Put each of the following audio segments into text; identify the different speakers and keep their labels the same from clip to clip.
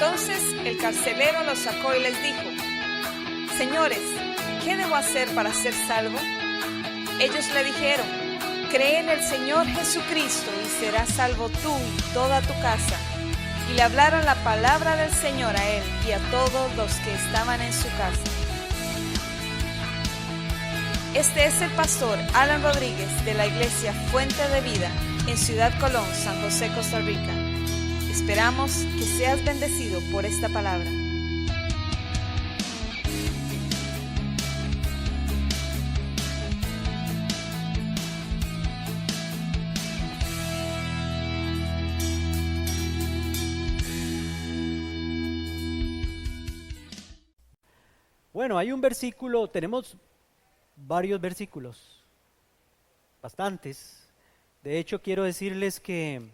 Speaker 1: Entonces el carcelero los sacó y les dijo: Señores, ¿qué debo hacer para ser salvo? Ellos le dijeron: Cree en el Señor Jesucristo y serás salvo tú y toda tu casa. Y le hablaron la palabra del Señor a él y a todos los que estaban en su casa. Este es el pastor Alan Rodríguez de la iglesia Fuente de Vida en Ciudad Colón, San José, Costa Rica. Esperamos que seas bendecido por esta palabra.
Speaker 2: Bueno, hay un versículo, tenemos varios versículos, bastantes. De hecho, quiero decirles que,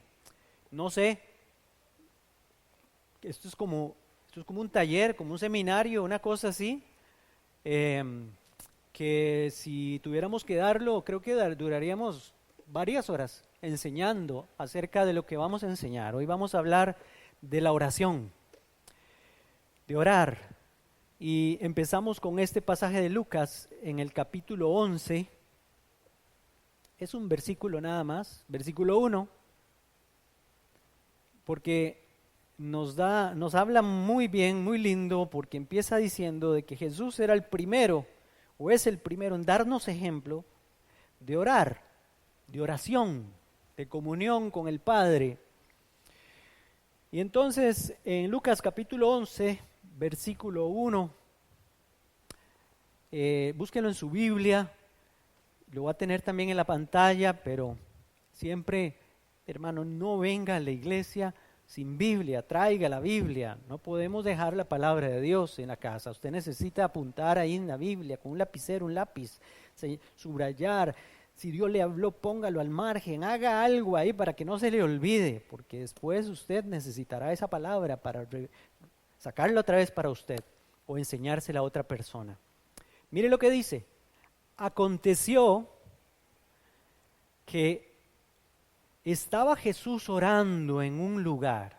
Speaker 2: no sé, esto es como un taller, como un seminario, una cosa así, que si tuviéramos que darlo, creo que duraríamos varias horas enseñando acerca de lo que vamos a enseñar. Hoy vamos a hablar de la oración, de orar. Y empezamos con este pasaje de Lucas en el capítulo 11. Es un versículo nada más, versículo 1, porque nos habla muy bien, muy lindo, porque empieza diciendo de que Jesús era el primero, o es el primero en darnos ejemplo de orar, de oración, de comunión con el Padre. Y entonces en Lucas capítulo 11, versículo 1, búsquenlo en su Biblia, lo va a tener también en la pantalla, pero siempre, hermano, no venga a la iglesia sin Biblia, traiga la Biblia. No podemos dejar la palabra de Dios en la casa. Usted necesita apuntar ahí en la Biblia con un lapicero, un lápiz, subrayar. Si Dios le habló, póngalo al margen, haga algo ahí para que no se le olvide, porque después usted necesitará esa palabra para sacarla otra vez para usted o enseñársela a otra persona. Mire lo que dice: aconteció que estaba Jesús orando en un lugar.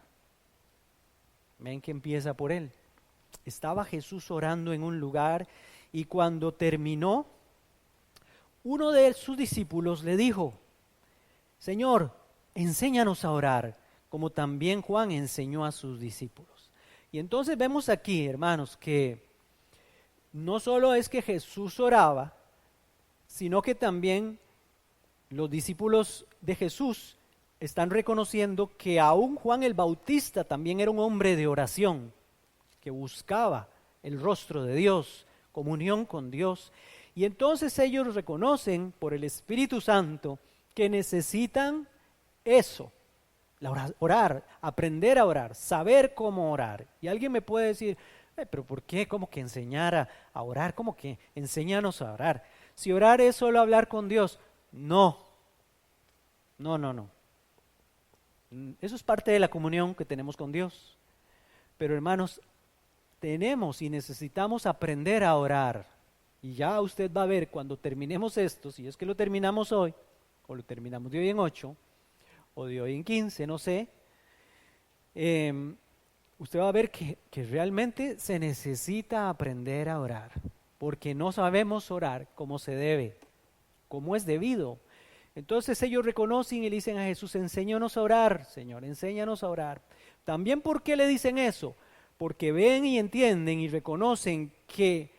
Speaker 2: Ven que empieza por él. Estaba Jesús orando en un lugar y cuando terminó, uno de sus discípulos le dijo: Señor, enséñanos a orar, como también Juan enseñó a sus discípulos. Y entonces vemos aquí, hermanos, que no solo es que Jesús oraba, sino que también los discípulos de Jesús están reconociendo que aún Juan el Bautista también era un hombre de oración, que buscaba el rostro de Dios, comunión con Dios. Y entonces ellos reconocen por el Espíritu Santo que necesitan eso, orar, aprender a orar, saber cómo orar. Y alguien me puede decir: pero ¿por qué? ¿Cómo que enseñar a orar? ¿Cómo que enséñanos a orar? Si orar es solo hablar con Dios. No. Eso es parte de la comunión que tenemos con Dios. Pero hermanos, tenemos y necesitamos aprender a orar. Y ya usted va a ver cuando terminemos esto, si es que lo terminamos hoy, o lo terminamos de hoy en 8, o de hoy en 15, no sé, usted va a ver que realmente se necesita aprender a orar, porque no sabemos orar como se debe, como es debido. Entonces ellos reconocen y le dicen a Jesús: enséñanos a orar, Señor, enséñanos a orar. También, ¿por qué le dicen eso? Porque ven y entienden y reconocen que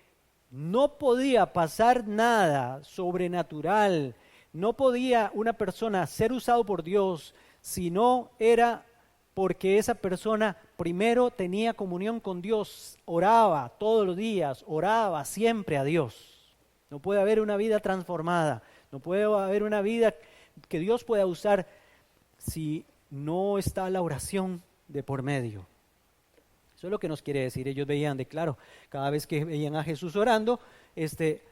Speaker 2: no podía pasar nada sobrenatural, no podía una persona ser usado por Dios si no era porque esa persona primero tenía comunión con Dios, oraba todos los días, oraba siempre a Dios. No puede haber una vida transformada, no puede haber una vida que Dios pueda usar si no está la oración de por medio. Eso es lo que nos quiere decir. Ellos veían de claro, cada vez que veían a Jesús orando,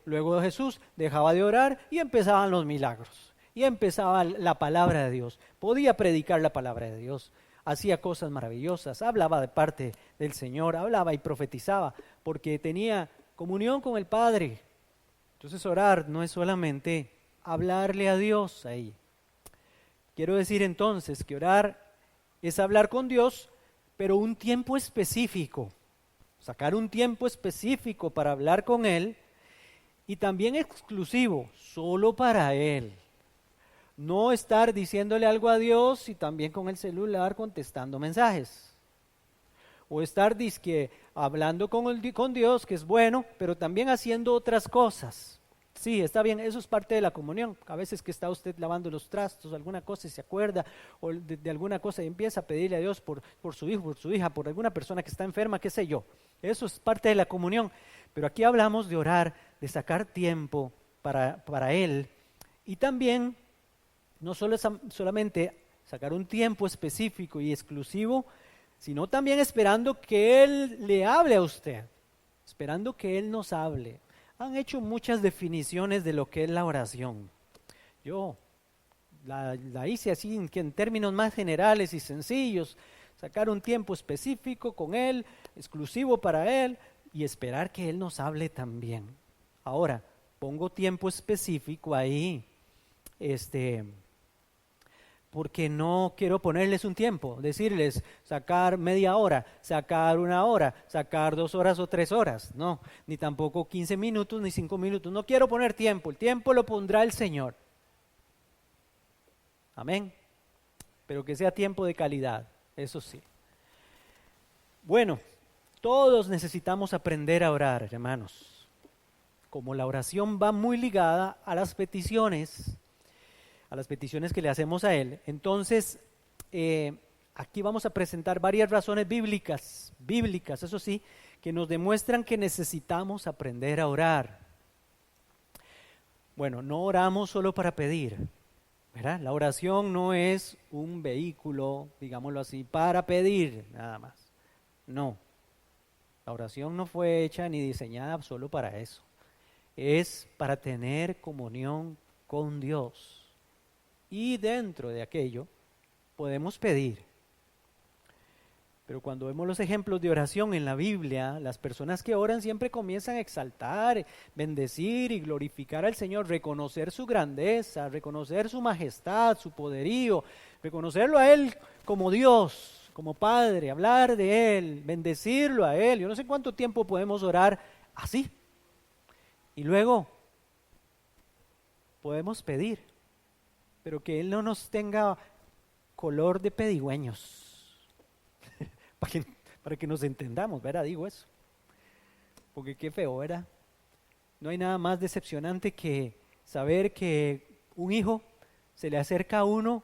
Speaker 2: luego Jesús dejaba de orar y empezaban los milagros. Y empezaba la palabra de Dios. Podía predicar la palabra de Dios. Hacía cosas maravillosas, hablaba de parte del Señor, hablaba y profetizaba, porque tenía comunión con el Padre. Entonces orar no es solamente hablarle a Dios ahí. Quiero decir entonces que orar es hablar con Dios, pero un tiempo específico, sacar un tiempo específico para hablar con Él y también exclusivo, solo para Él. No estar diciéndole algo a Dios y también con el celular contestando mensajes. O estar dizque hablando con Dios, que es bueno, pero también haciendo otras cosas. Sí, está bien, eso es parte de la comunión. A veces que está usted lavando los trastos, alguna cosa y se acuerda, o de alguna cosa y empieza a pedirle a Dios por su hijo, por su hija, por alguna persona que está enferma, qué sé yo. Eso es parte de la comunión. Pero aquí hablamos de orar, de sacar tiempo para Él. Y también, no solamente sacar un tiempo específico y exclusivo, sino también esperando que Él le hable a usted, esperando que Él nos hable. Han hecho muchas definiciones de lo que es la oración. Yo la hice así en términos más generales y sencillos, sacar un tiempo específico con Él, exclusivo para Él, y esperar que Él nos hable también. Ahora, pongo tiempo específico ahí, porque no quiero ponerles un tiempo, decirles sacar media hora, sacar una hora, sacar 2 horas o 3 horas, no, ni tampoco 15 minutos ni 5 minutos, no quiero poner tiempo, el tiempo lo pondrá el Señor. Amén, pero que sea tiempo de calidad, eso sí. Bueno, todos necesitamos aprender a orar, hermanos, como la oración va muy ligada a las peticiones que le hacemos a Él. Entonces, aquí vamos a presentar varias razones bíblicas, eso sí, que nos demuestran que necesitamos aprender a orar. Bueno, no oramos solo para pedir, ¿verdad? La oración no es un vehículo, digámoslo así, para pedir nada más. No, la oración no fue hecha ni diseñada solo para eso. Es para tener comunión con Dios. Y dentro de aquello podemos pedir. Pero cuando vemos los ejemplos de oración en la Biblia, las personas que oran siempre comienzan a exaltar, bendecir y glorificar al Señor, reconocer su grandeza, reconocer su majestad, su poderío, reconocerlo a Él como Dios, como Padre, hablar de Él, bendecirlo a Él. Yo no sé cuánto tiempo podemos orar así. Y luego podemos pedir, pero que Él no nos tenga color de pedigüeños, para que nos entendamos, ¿verdad? Digo eso, porque qué feo, ¿verdad? No hay nada más decepcionante que saber que un hijo se le acerca a uno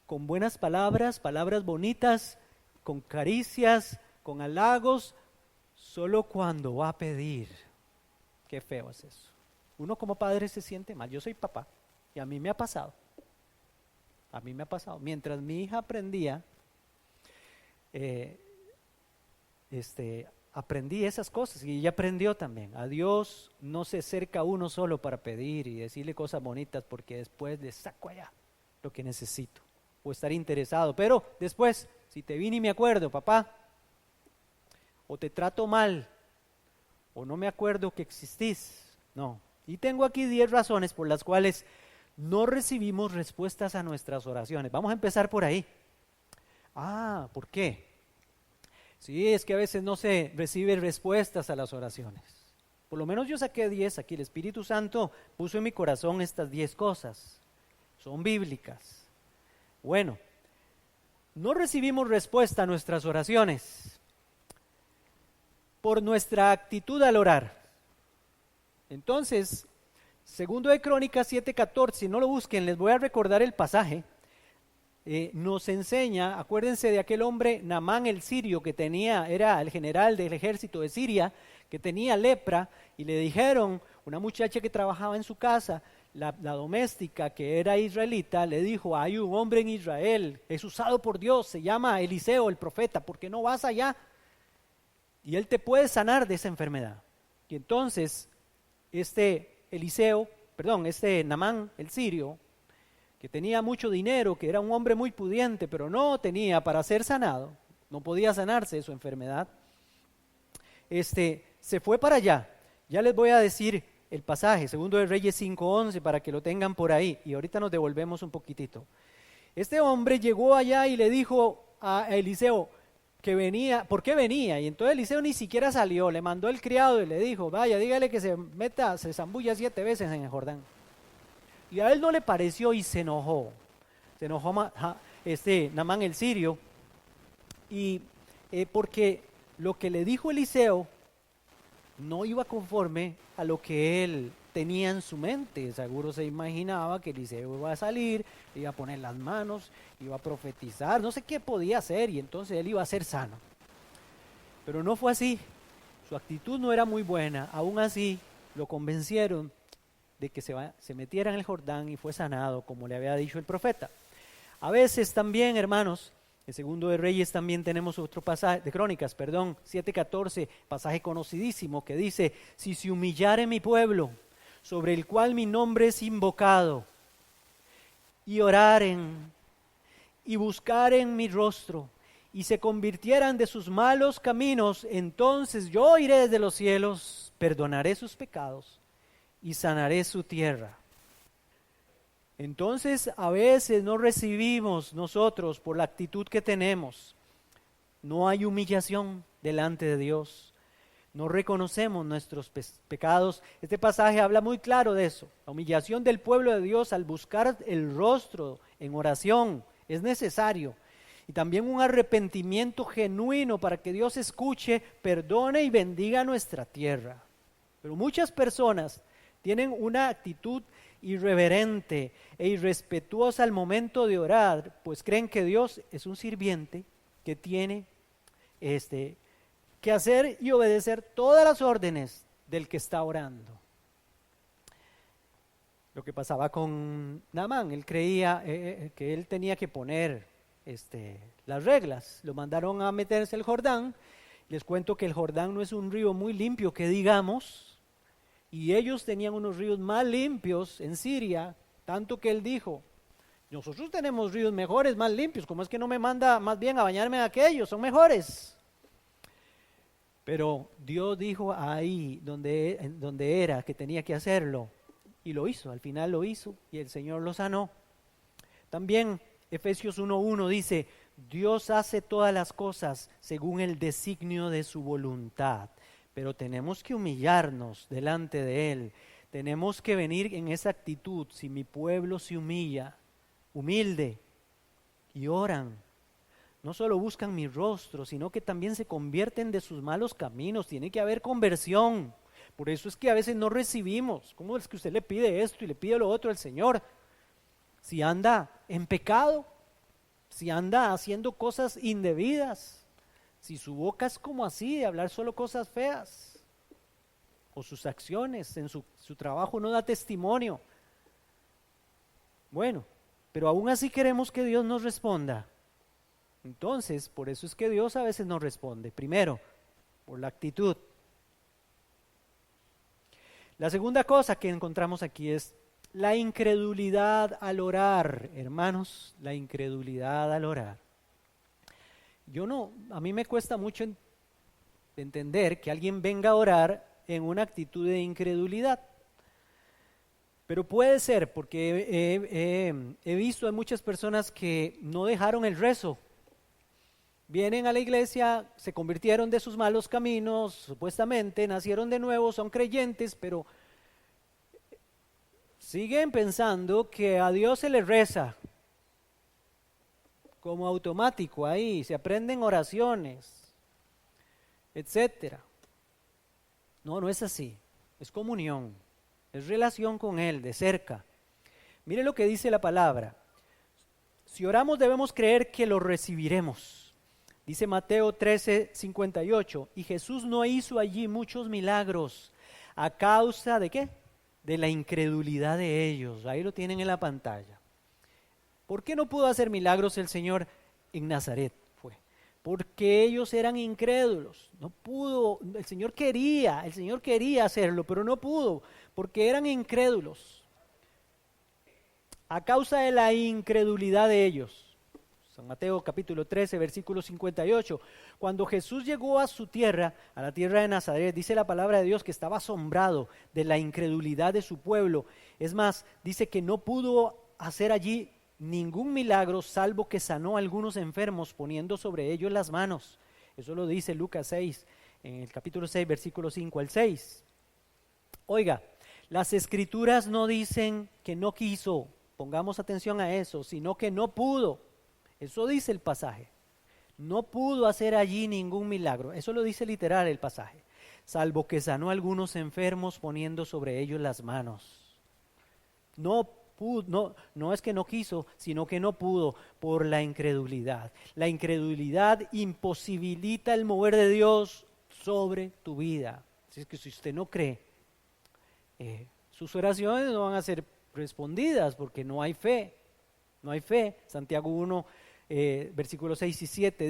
Speaker 2: con buenas palabras, palabras bonitas, con caricias, con halagos, solo cuando va a pedir. Qué feo es eso. Uno como padre se siente mal. Yo soy papá y a mí me ha pasado. Mientras mi hija aprendía, aprendí esas cosas y ella aprendió también. A Dios no se acerca uno solo para pedir y decirle cosas bonitas, porque después le saco allá lo que necesito o estar interesado. Pero después, si te vine y me acuerdo, papá, o te trato mal, o no me acuerdo que existís, no. Y tengo aquí 10 razones por las cuales no recibimos respuestas a nuestras oraciones. Vamos a empezar por ahí. ¿Por qué? Sí, es que a veces no se reciben respuestas a las oraciones. Por lo menos yo saqué 10 aquí. El Espíritu Santo puso en mi corazón estas 10 cosas. Son bíblicas. Bueno, no recibimos respuesta a nuestras oraciones por nuestra actitud al orar. Entonces, Segundo de Crónicas 7:14, si no lo busquen, les voy a recordar el pasaje. Nos enseña, acuérdense de aquel hombre Naamán el sirio que era el general del ejército de Siria, que tenía lepra, y le dijeron, una muchacha que trabajaba en su casa, la doméstica que era israelita, le dijo, hay un hombre en Israel, es usado por Dios, se llama Eliseo el profeta, ¿por qué no vas allá? Y él te puede sanar de esa enfermedad. Y entonces, Naamán el sirio, que tenía mucho dinero, que era un hombre muy pudiente, pero no tenía para ser sanado, no podía sanarse de su enfermedad, se fue para allá. Ya les voy a decir el pasaje, Segundo de Reyes 5:11, para que lo tengan por ahí, y ahorita nos devolvemos un poquitito. Este hombre llegó allá y le dijo a Eliseo, que venía, ¿por qué venía? Y entonces Eliseo ni siquiera salió, le mandó el criado y le dijo, vaya, dígale que se zambulla 7 veces en el Jordán. Y a él no le pareció y se enojó Naamán el sirio, y porque lo que le dijo Eliseo no iba conforme a lo que él tenía en su mente. Seguro se imaginaba que Eliseo iba a salir, iba a poner las manos, iba a profetizar, no sé qué podía hacer, y entonces él iba a ser sano. Pero no fue así, su actitud no era muy buena. Aún así lo convencieron de que se metiera en el Jordán y fue sanado, como le había dicho el profeta. A veces también, hermanos, en Segundo de Reyes también tenemos otro pasaje, de Crónicas, 7:14, pasaje conocidísimo que dice, si se humillare mi pueblo, sobre el cual mi nombre es invocado, y oraren, y buscaren mi rostro, y se convirtieran de sus malos caminos, entonces yo oiré desde los cielos, perdonaré sus pecados, y sanaré su tierra. Entonces a veces no recibimos nosotros por la actitud que tenemos. No hay humillación delante de Dios. No reconocemos nuestros pecados. Este pasaje habla muy claro de eso. La humillación del pueblo de Dios al buscar el rostro en oración es necesario. Y también un arrepentimiento genuino para que Dios escuche, perdone y bendiga nuestra tierra. Pero muchas personas tienen una actitud irreverente e irrespetuosa al momento de orar, pues creen que Dios es un sirviente que tiene que hacer y obedecer todas las órdenes del que está orando. Lo que pasaba con Naamán, él creía que él tenía que poner las reglas. Lo mandaron a meterse al Jordán. Les cuento que el Jordán no es un río muy limpio que digamos, y ellos tenían unos ríos más limpios en Siria, tanto que él dijo, nosotros tenemos ríos mejores, más limpios, ¿cómo es que no me manda más bien a bañarme en aquellos? Son mejores. Pero Dios dijo ahí donde era que tenía que hacerlo, y lo hizo, al final lo hizo, y el Señor lo sanó. También Efesios 1:1 dice, Dios hace todas las cosas según el designio de su voluntad. Pero tenemos que humillarnos delante de Él. Tenemos que venir en esa actitud. Si mi pueblo se humilla, humilde, y oran, no solo buscan mi rostro, sino que también se convierten de sus malos caminos. Tiene que haber conversión. Por eso es que a veces no recibimos. ¿Cómo es que usted le pide esto y le pide lo otro al Señor? Si anda en pecado, si anda haciendo cosas indebidas, si su boca es como así, de hablar solo cosas feas, o sus acciones en su trabajo no da testimonio. Bueno, pero aún así queremos que Dios nos responda. Entonces, por eso es que Dios a veces no responde. Primero, por la actitud. La segunda cosa que encontramos aquí es la incredulidad al orar, hermanos, la incredulidad al orar. A mí me cuesta mucho entender que alguien venga a orar en una actitud de incredulidad. Pero puede ser, porque he visto a muchas personas que no dejaron el rezo. Vienen a la iglesia, se convirtieron de sus malos caminos, supuestamente, nacieron de nuevo, son creyentes, pero siguen pensando que a Dios se les reza como automático ahí, se aprenden oraciones, etcétera. No es así, es comunión, es relación con Él de cerca. Mire lo que dice la palabra, si oramos debemos creer que lo recibiremos. Dice Mateo 13:58, y Jesús no hizo allí muchos milagros, ¿a causa de qué? De la incredulidad de ellos, ahí lo tienen en la pantalla. ¿Por qué no pudo hacer milagros el Señor en Nazaret? Porque ellos eran incrédulos, no pudo, el Señor quería hacerlo, pero no pudo, porque eran incrédulos. A causa de la incredulidad de ellos. San Mateo capítulo 13, versículo 58. Cuando Jesús llegó a su tierra, a la tierra de Nazaret, dice la palabra de Dios que estaba asombrado de la incredulidad de su pueblo. Es más, dice que no pudo hacer allí ningún milagro, salvo que sanó a algunos enfermos poniendo sobre ellos las manos. Eso lo dice Lucas 6, en el capítulo 6, versículo 5 al 6. Oiga, las escrituras no dicen que no quiso, pongamos atención a eso, sino que no pudo. Eso dice el pasaje. No pudo hacer allí ningún milagro. Eso lo dice literal el pasaje. Salvo que sanó a algunos enfermos poniendo sobre ellos las manos. No es que no quiso, sino que no pudo por la incredulidad. La incredulidad imposibilita el mover de Dios sobre tu vida. Así es que si usted no cree, sus oraciones no van a ser respondidas porque no hay fe. No hay fe. Santiago 1, versículos 6 y 7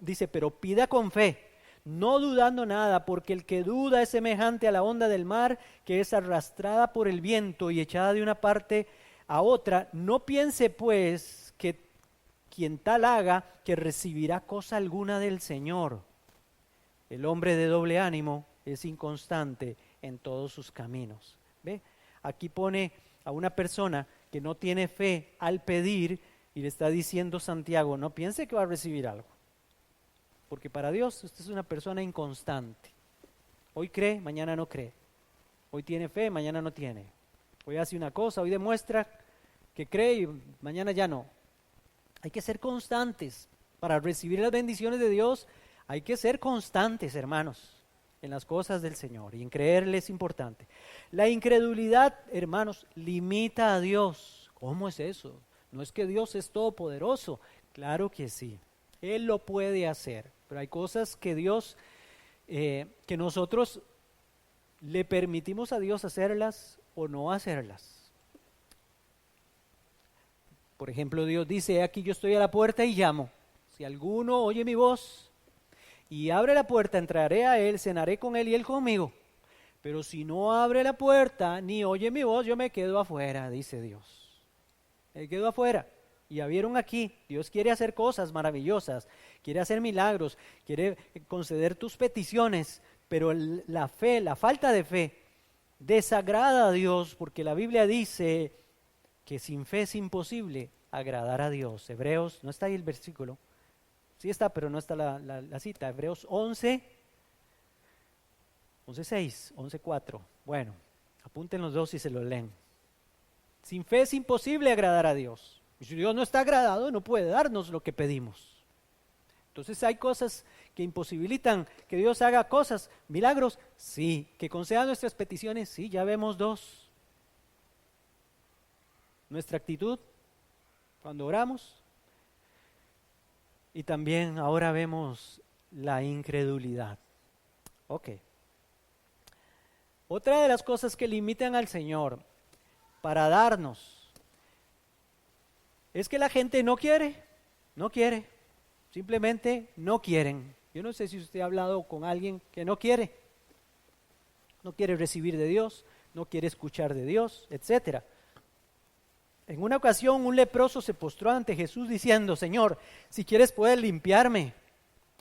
Speaker 2: dice, pero pida con fe, no dudando nada, porque el que duda es semejante a la onda del mar, que es arrastrada por el viento y echada de una parte a otra. No piense pues que quien tal haga, que recibirá cosa alguna del Señor. El hombre de doble ánimo es inconstante en todos sus caminos. ¿Ve? Aquí pone a una persona que no tiene fe al pedir y le está diciendo Santiago, no piense que va a recibir algo. Porque para Dios usted es una persona inconstante. Hoy cree, mañana no cree. Hoy tiene fe, mañana no tiene. Hoy hace una cosa, hoy demuestra que cree y mañana ya no. Hay que ser constantes. Para recibir las bendiciones de Dios hay que ser constantes, hermanos, en las cosas del Señor, y en creerle es importante. La incredulidad, hermanos, limita a Dios. ¿Cómo es eso? No es que Dios es todopoderoso. Claro que sí, Él lo puede hacer, pero hay cosas que Dios, que nosotros le permitimos a Dios hacerlas o no hacerlas. Por ejemplo, Dios dice, aquí yo estoy a la puerta y llamo. Si alguno oye mi voz y abre la puerta, entraré a él, cenaré con él y él conmigo. Pero si no abre la puerta ni oye mi voz, yo me quedo afuera, dice Dios. Me quedo afuera. Y ya vieron aquí, Dios quiere hacer cosas maravillosas, quiere hacer milagros, quiere conceder tus peticiones, pero la fe, la falta de fe, desagrada a Dios, porque la Biblia dice que sin fe es imposible agradar a Dios. Hebreos, no está ahí el versículo, sí está, pero no está la cita. Hebreos 11:6, 11:4. Bueno, apunten los dos y se lo leen. Sin fe es imposible agradar a Dios. Y si Dios no está agradado, no puede darnos lo que pedimos. Entonces hay cosas que imposibilitan que Dios haga cosas, milagros, sí. Que conceda nuestras peticiones, sí, ya vemos dos. Nuestra actitud cuando oramos, y también ahora vemos la incredulidad. Ok. Otra de las cosas que limitan al Señor para darnos es que la gente no quiere, simplemente no quieren. Yo no sé si usted ha hablado con alguien que no quiere recibir de Dios, no quiere escuchar de Dios, etcétera. En una ocasión un leproso se postró ante Jesús diciendo, Señor, si quieres puedes limpiarme.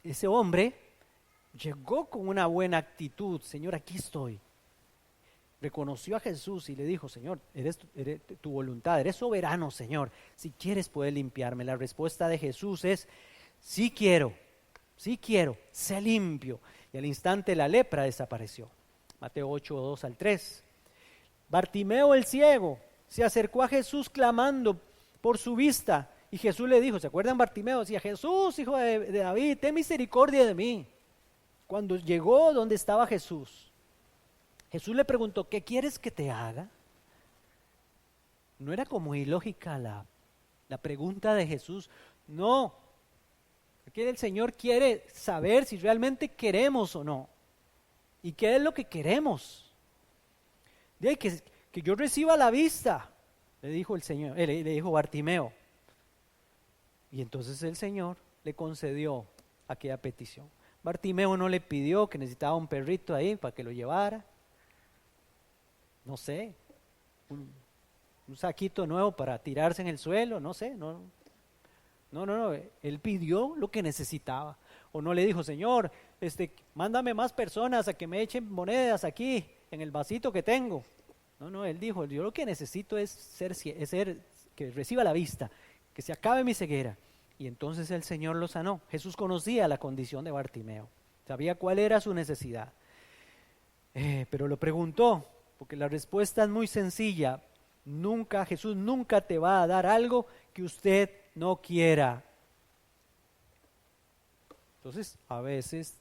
Speaker 2: Ese hombre llegó con una buena actitud, Señor, aquí estoy. Reconoció a Jesús y le dijo, Señor, eres tu voluntad, eres soberano, Señor. Si quieres puedes limpiarme. La respuesta de Jesús es, sí quiero, sé limpio. Y al instante la lepra desapareció. Mateo 8:2-3. Bartimeo el ciego se acercó a Jesús clamando por su vista. Y Jesús le dijo, ¿se acuerdan? Bartimeo decía, Jesús, hijo de David, ten misericordia de mí. Cuando llegó donde estaba Jesús, Jesús le preguntó, ¿qué quieres que te haga? No era como ilógica la pregunta de Jesús. No, porque el Señor quiere saber si realmente queremos o no. ¿Y qué es lo que queremos? De que yo reciba la vista, le dijo el Señor, le dijo Bartimeo. Y entonces el Señor le concedió aquella petición. Bartimeo no le pidió que necesitaba un perrito ahí para que lo llevara. No sé, un saquito nuevo para tirarse en el suelo, no sé, no, él pidió lo que necesitaba. O no le dijo, Señor, mándame más personas a que me echen monedas aquí en el vasito que tengo. No, él dijo, yo lo que necesito es que reciba la vista, que se acabe mi ceguera. Y entonces el Señor lo sanó. Jesús conocía la condición de Bartimeo, sabía cuál era su necesidad. Pero lo preguntó, porque la respuesta es muy sencilla. Jesús nunca te va a dar algo que usted no quiera. Entonces, a veces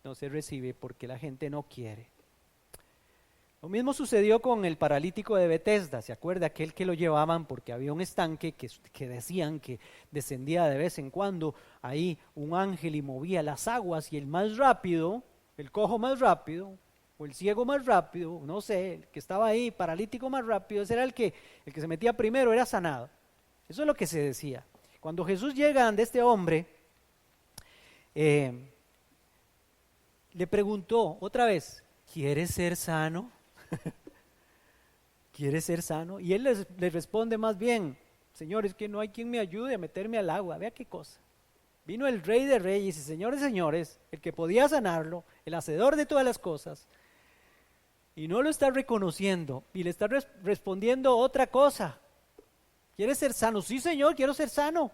Speaker 2: no se recibe porque la gente no quiere. Lo mismo sucedió con el paralítico de Betesda. ¿Se acuerda? Aquel que lo llevaban porque había un estanque que decían que descendía de vez en cuando ahí un ángel y movía las aguas, y el más rápido, el cojo más rápido, o el ciego más rápido, no sé, el que estaba ahí paralítico más rápido, ese era el que se metía primero, era sanado. Eso es lo que se decía. Cuando Jesús llega ante este hombre, le preguntó otra vez, ¿quieres ser sano? ¿Quieres ser sano? Y él les responde más bien, Señor, es que no hay quien me ayude a meterme al agua. Vea qué cosa. Vino el Rey de Reyes y señores, el que podía sanarlo, el hacedor de todas las cosas, y no lo está reconociendo y le está respondiendo otra cosa. ¿Quieres ser sano? Sí, Señor, quiero ser sano.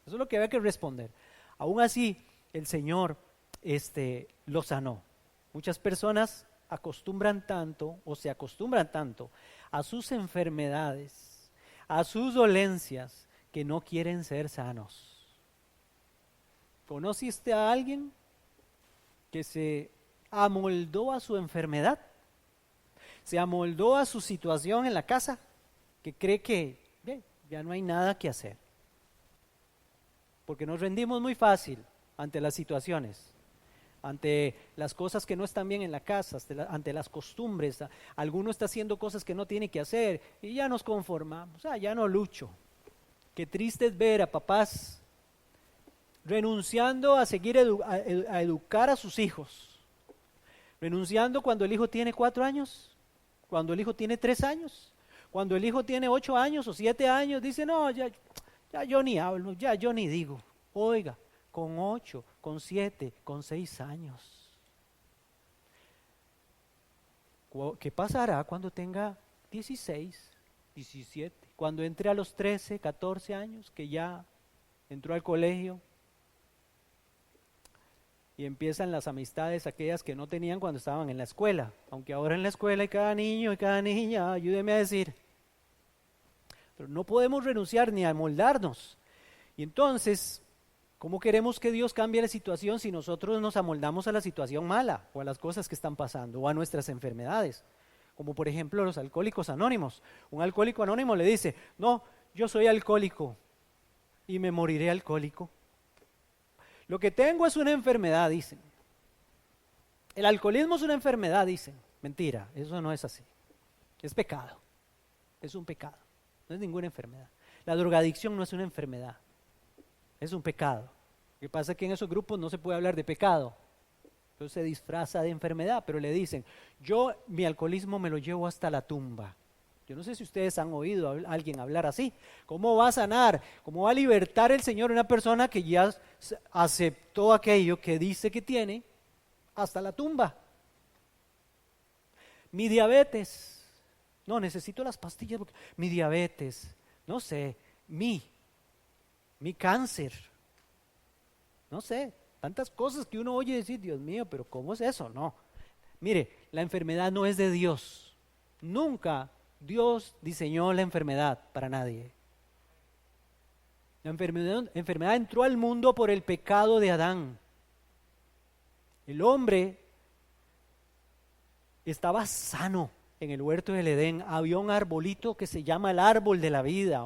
Speaker 2: Eso es lo que había que responder. Aún así, el Señor lo sanó. Muchas personas acostumbran tanto o se acostumbran tanto a sus enfermedades, a sus dolencias, que no quieren ser sanos. ¿Conociste a alguien que se amoldó a su enfermedad? Se amoldó a su situación en la casa, que cree que ya no hay nada que hacer. Porque nos rendimos muy fácil ante las situaciones, ante las cosas que no están bien en la casa, ante las costumbres. Alguno está haciendo cosas que no tiene que hacer y ya nos conformamos, ya no lucho. Qué triste es ver a papás renunciando a seguir a educar a sus hijos, renunciando cuando el hijo tiene 4 años, cuando el hijo tiene 3 años, cuando el hijo tiene 8 años o 7 años, dice, no, ya yo ni hablo, ya yo ni digo. Oiga, con 8, con 7, con 6 años. ¿Qué pasará cuando tenga 16, 17? Cuando entre a los 13, 14 años, que ya entró al colegio y empiezan las amistades aquellas que no tenían cuando estaban en la escuela. Aunque ahora en la escuela hay cada niño y cada niña, ayúdeme a decir. Pero no podemos renunciar ni a amoldarnos. Y entonces, ¿cómo queremos que Dios cambie la situación si nosotros nos amoldamos a la situación mala o a las cosas que están pasando o a nuestras enfermedades? Como por ejemplo los alcohólicos anónimos. Un alcohólico anónimo le dice, no, yo soy alcohólico y me moriré alcohólico. Lo que tengo es una enfermedad, dicen. El alcoholismo es una enfermedad, dicen. Mentira, eso no es así. Es pecado, es un pecado, no es ninguna enfermedad. La drogadicción no es una enfermedad, es un pecado. Lo que pasa es que en esos grupos no se puede hablar de pecado, entonces se disfraza de enfermedad, pero le dicen, mi alcoholismo me lo llevo hasta la tumba. Yo no sé si ustedes han oído a alguien hablar así. ¿Cómo va a sanar? ¿Cómo va a libertar el Señor a una persona que ya aceptó aquello que dice que tiene hasta la tumba? Mi diabetes. No, necesito las pastillas porque mi diabetes. No sé, mi cáncer. No sé, tantas cosas que uno oye decir, Dios mío, pero ¿cómo es eso? No. Mire, la enfermedad no es de Dios. Nunca Dios diseñó la enfermedad para nadie. La enfermedad entró al mundo por el pecado de Adán. El hombre estaba sano en el huerto del Edén. Había un arbolito que se llama el árbol de la vida,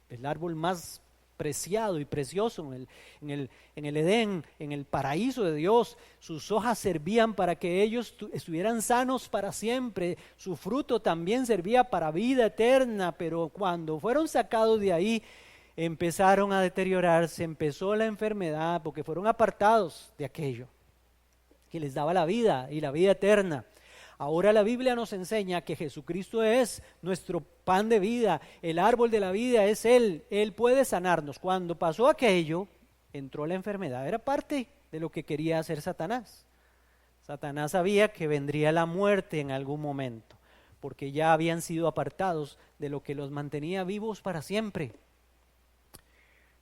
Speaker 2: el árbol más preciado y precioso en el Edén, en el paraíso de Dios. Sus hojas servían para que ellos estuvieran sanos para siempre, su fruto también servía para vida eterna, pero cuando fueron sacados de ahí, empezaron a deteriorarse, empezó la enfermedad, porque fueron apartados de aquello que les daba la vida y la vida eterna. Ahora la Biblia nos enseña que Jesucristo es nuestro pan de vida, el árbol de la vida es Él puede sanarnos. Cuando pasó aquello, entró la enfermedad, era parte de lo que quería hacer Satanás. Satanás sabía que vendría la muerte en algún momento, porque ya habían sido apartados de lo que los mantenía vivos para siempre.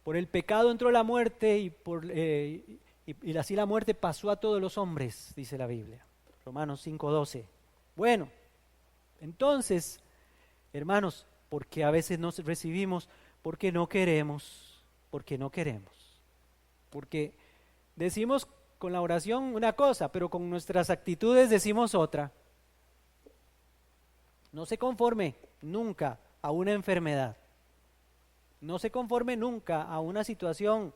Speaker 2: Por el pecado entró la muerte y así la muerte pasó a todos los hombres, dice la Biblia. Romanos 5:12. Bueno, entonces, hermanos, ¿por qué a veces no recibimos? Porque no queremos, porque no queremos. Porque decimos con la oración una cosa, pero con nuestras actitudes decimos otra. No se conforme nunca a una enfermedad. No se conforme nunca a una situación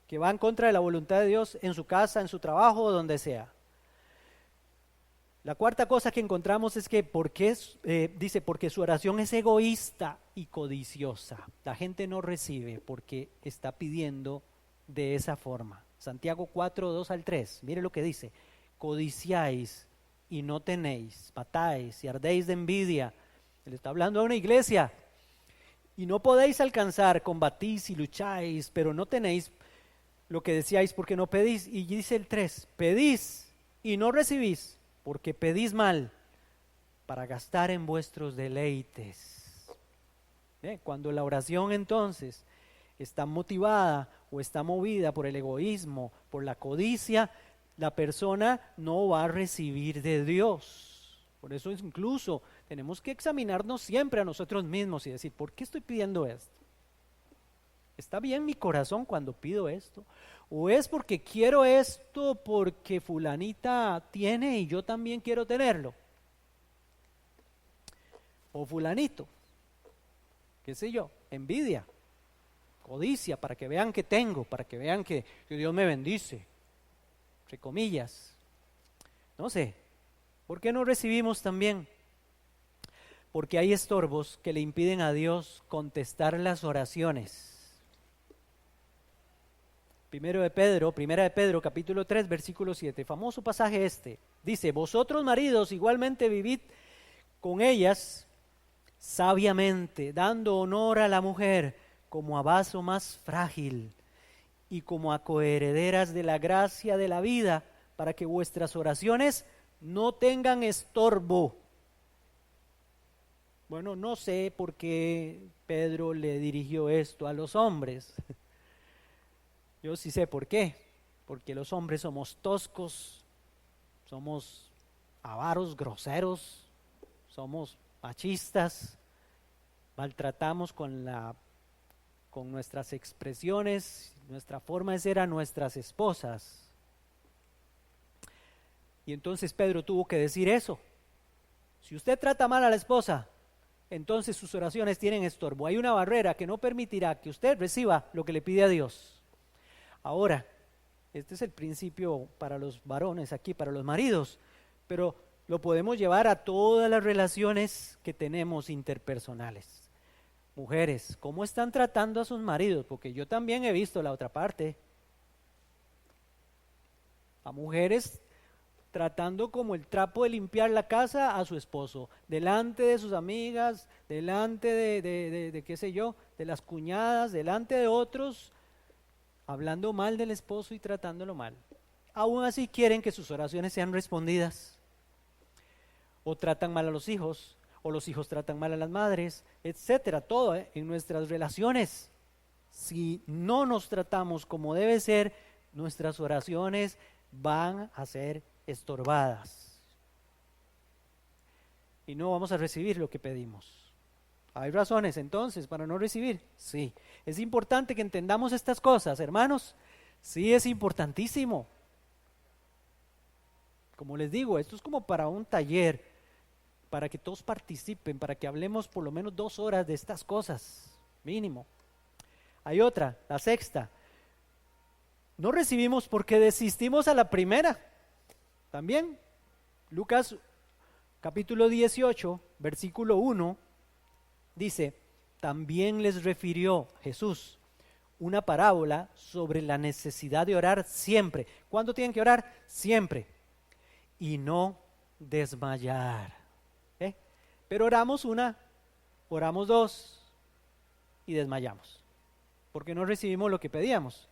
Speaker 2: que va en contra de la voluntad de Dios en su casa, en su trabajo o donde sea. La cuarta cosa que encontramos es que dice, porque su oración es egoísta y codiciosa. La gente no recibe porque está pidiendo de esa forma. Santiago 4:2-3, mire lo que dice: codiciáis y no tenéis, matáis y ardéis de envidia. Él está hablando a una iglesia. Y no podéis alcanzar, combatís y lucháis, pero no tenéis lo que deseáis porque no pedís. Y dice el 3, pedís y no recibís, porque pedís mal, para gastar en vuestros deleites. Cuando la oración entonces está motivada o está movida por el egoísmo, por la codicia, la persona no va a recibir de Dios. Por eso incluso tenemos que examinarnos siempre a nosotros mismos y decir, ¿por qué estoy pidiendo esto? ¿Está bien mi corazón cuando pido esto? ¿O es porque quiero esto porque fulanita tiene y yo también quiero tenerlo? O fulanito, qué sé yo, envidia, codicia, para que vean que tengo, para que vean que Dios me bendice, entre comillas. No sé, ¿por qué no recibimos también? Porque hay estorbos que le impiden a Dios contestar las oraciones. Primera de Pedro, capítulo 3, versículo 7, famoso pasaje este, dice, vosotros maridos igualmente vivid con ellas sabiamente, dando honor a la mujer como a vaso más frágil y como a coherederas de la gracia de la vida, para que vuestras oraciones no tengan estorbo. Bueno, no sé por qué Pedro le dirigió esto a los hombres. Yo sí sé por qué, porque los hombres somos toscos, somos avaros, groseros, somos machistas, maltratamos con nuestras expresiones, nuestra forma de ser a nuestras esposas. Y entonces Pedro tuvo que decir eso. Si usted trata mal a la esposa, entonces sus oraciones tienen estorbo. Hay una barrera que no permitirá que usted reciba lo que le pide a Dios. Ahora, este es el principio para los varones aquí, para los maridos, pero lo podemos llevar a todas las relaciones que tenemos interpersonales. Mujeres, ¿cómo están tratando a sus maridos? Porque yo también he visto la otra parte. A mujeres tratando como el trapo de limpiar la casa a su esposo, delante de sus amigas, delante de qué sé yo, de las cuñadas, delante de otros, hablando mal del esposo y tratándolo mal. Aún así quieren que sus oraciones sean respondidas. O tratan mal a los hijos, o los hijos tratan mal a las madres, etcétera, todo en nuestras relaciones. Si no nos tratamos como debe ser, nuestras oraciones van a ser estorbadas y no vamos a recibir lo que pedimos. ¿Hay razones entonces para no recibir? Sí. ¿Es importante que entendamos estas cosas, hermanos? Sí, es importantísimo. Como les digo, esto es como para un taller, para que todos participen, para que hablemos por lo menos 2 horas de estas cosas, mínimo. Hay otra, la sexta. No recibimos porque desistimos a la primera. También, Lucas capítulo 18, versículo 1, dice, también les refirió Jesús una parábola sobre la necesidad de orar siempre. ¿Cuándo tienen que orar? Siempre. Y no desmayar. Pero oramos una, oramos 2 y desmayamos. Porque no recibimos lo que pedíamos,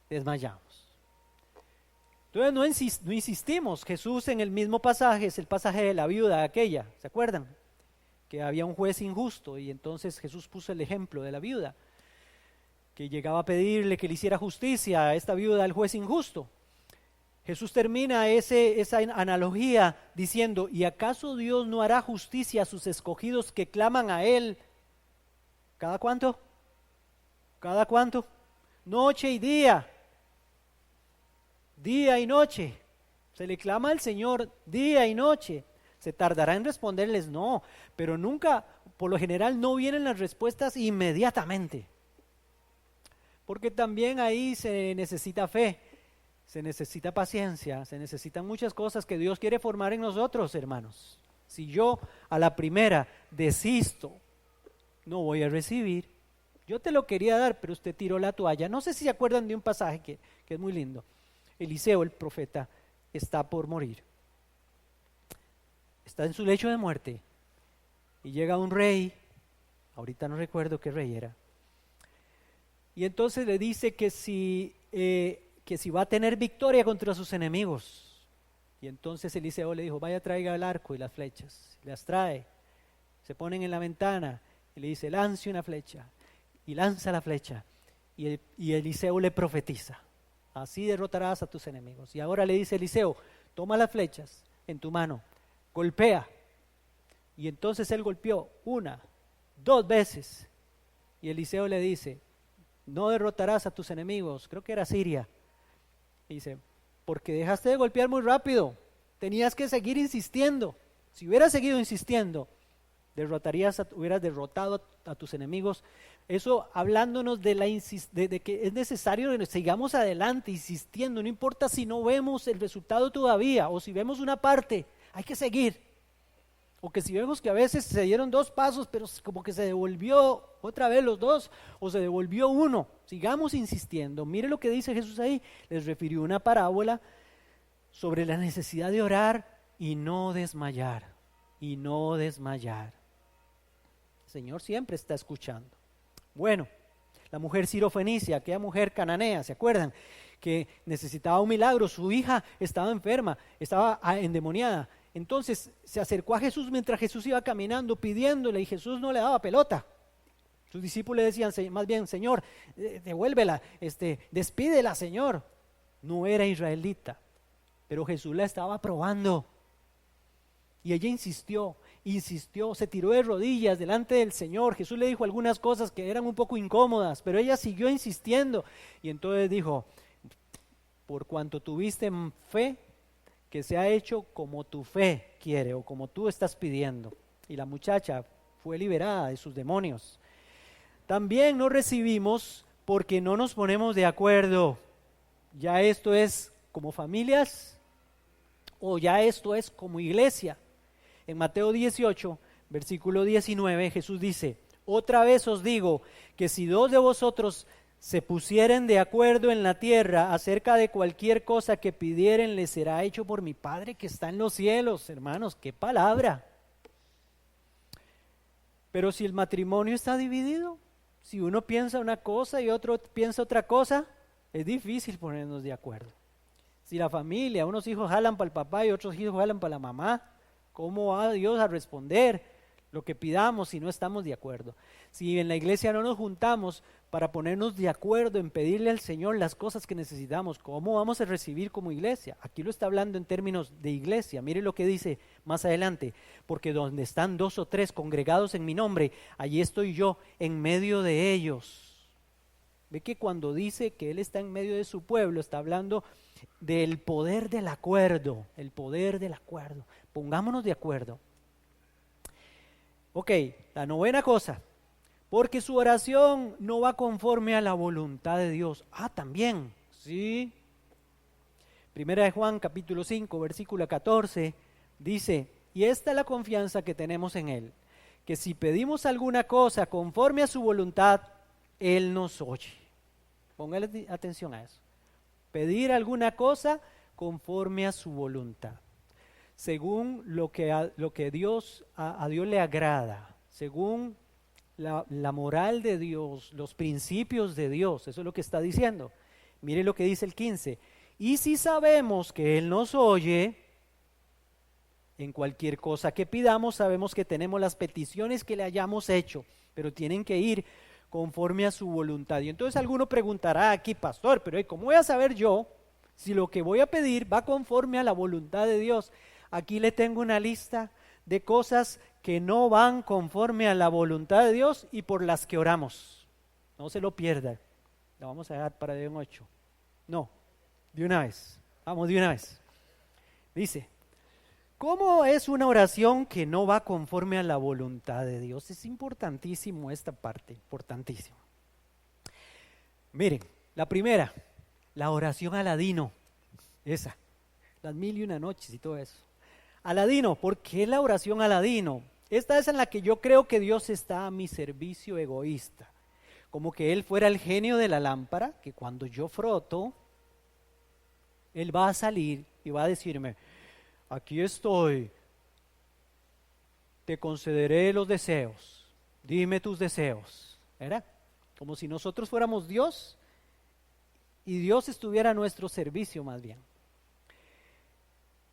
Speaker 2: desmayamos. Entonces no insistimos. Jesús en el mismo pasaje, es el pasaje de la viuda aquella, ¿se acuerdan? Que había un juez injusto y entonces Jesús puso el ejemplo de la viuda. que llegaba a pedirle que le hiciera justicia a esta viuda al juez injusto. Jesús termina esa analogía diciendo, ¿y acaso Dios no hará justicia a sus escogidos que claman a Él? ¿Cada cuánto? ¿Cada cuánto? Noche y día. Día y noche. Se le clama al Señor día y noche. ¿Se tardará en responderles? No, pero nunca, por lo general, no vienen las respuestas inmediatamente. Porque también ahí se necesita fe. Se necesita paciencia, se necesitan muchas cosas que Dios quiere formar en nosotros, hermanos. Si yo a la primera desisto, no voy a recibir. Yo te lo quería dar, pero usted tiró la toalla. No sé si se acuerdan de un pasaje que es muy lindo. Eliseo, el profeta, está por morir. Está en su lecho de muerte. Y llega un rey, ahorita no recuerdo qué rey era. Y entonces le dice que si va a tener victoria contra sus enemigos. Y entonces Eliseo le dijo, vaya, traiga el arco y las flechas. Las trae, se ponen en la ventana y le dice, lance una flecha. Y lanza la flecha. Y Eliseo le profetiza, así derrotarás a tus enemigos. Y ahora le dice Eliseo, toma las flechas en tu mano, golpea. Y entonces él golpeó 1, 2 veces. Y Eliseo le dice, no derrotarás a tus enemigos, creo que era Siria. Y dice, porque dejaste de golpear muy rápido, tenías que seguir insistiendo. Si hubieras seguido insistiendo, hubieras derrotado a tus enemigos. Eso hablándonos de que es necesario que sigamos adelante, insistiendo, no importa si no vemos el resultado todavía, o si vemos una parte, hay que seguir. O que si vemos que a veces se dieron 2 pasos, pero como que se devolvió otra vez los 2, o se devolvió 1, sigamos insistiendo. Mire lo que dice Jesús ahí, les refirió una parábola sobre la necesidad de orar y no desmayar, y no desmayar. El Señor siempre está escuchando. Bueno, la mujer sirofenicia, aquella mujer cananea, ¿se acuerdan? Que necesitaba un milagro, su hija estaba enferma, estaba endemoniada. Entonces se acercó a Jesús mientras Jesús iba caminando pidiéndole y Jesús no le daba pelota. Sus discípulos le decían, más bien, Señor, devuélvela, despídela, Señor. No era israelita, pero Jesús la estaba probando. Y ella insistió, se tiró de rodillas delante del Señor. Jesús le dijo algunas cosas que eran un poco incómodas, pero ella siguió insistiendo. Y entonces dijo, por cuanto tuviste fe, que sea hecho como tu fe quiere o como tú estás pidiendo. Y la muchacha fue liberada de sus demonios. También no recibimos porque no nos ponemos de acuerdo. Ya esto es como familias o ya esto es como iglesia. En Mateo 18, versículo 19, Jesús dice, otra vez os digo que si 2 de vosotros se pusieren de acuerdo en la tierra acerca de cualquier cosa que pidieren, les será hecho por mi Padre que está en los cielos. Hermanos, qué palabra. Pero si el matrimonio está dividido, si uno piensa una cosa y otro piensa otra cosa, es difícil ponernos de acuerdo. Si la familia, unos hijos jalan para el papá y otros hijos jalan para la mamá, ¿cómo va Dios a responder lo que pidamos si no estamos de acuerdo? Si en la iglesia no nos juntamos para ponernos de acuerdo en pedirle al Señor las cosas que necesitamos, ¿cómo vamos a recibir como iglesia? Aquí lo está hablando en términos de iglesia. Mire lo que dice más adelante, porque donde están 2 o 3 congregados en mi nombre, allí estoy yo en medio de ellos. Ve que cuando dice que Él está en medio de su pueblo, está hablando del poder del acuerdo, el poder del acuerdo. Pongámonos de acuerdo. Ok, la 9ª cosa, porque su oración no va conforme a la voluntad de Dios. También, sí. 1 de Juan capítulo 5, versículo 14, dice, y esta es la confianza que tenemos en Él, que si pedimos alguna cosa conforme a su voluntad, Él nos oye. Póngale atención a eso. Pedir alguna cosa conforme a su voluntad, según lo que a Dios le agrada, según la moral de Dios, los principios de Dios. Eso es lo que está diciendo. Mire lo que dice el 15. Y si sabemos que Él nos oye, en cualquier cosa que pidamos, sabemos que tenemos las peticiones que le hayamos hecho, pero tienen que ir conforme a su voluntad. Y entonces alguno preguntará aquí, pastor, pero ¿cómo voy a saber yo si lo que voy a pedir va conforme a la voluntad de Dios? Aquí le tengo una lista de cosas que no van conforme a la voluntad de Dios y por las que oramos. No se lo pierda. La vamos a dejar para de un 8. No, de una vez. Vamos de una vez. Dice, ¿cómo es una oración que no va conforme a la voluntad de Dios? Es importantísimo esta parte, importantísimo. Miren, la primera, la oración Aladino, esa, las 1001 noches y todo eso. Aladino, ¿por qué la oración Aladino? Esta es en la que yo creo que Dios está a mi servicio egoísta. Como que Él fuera el genio de la lámpara, que cuando yo froto, Él va a salir y va a decirme, aquí estoy, te concederé los deseos, dime tus deseos, ¿verdad? Como si nosotros fuéramos Dios y Dios estuviera a nuestro servicio más bien.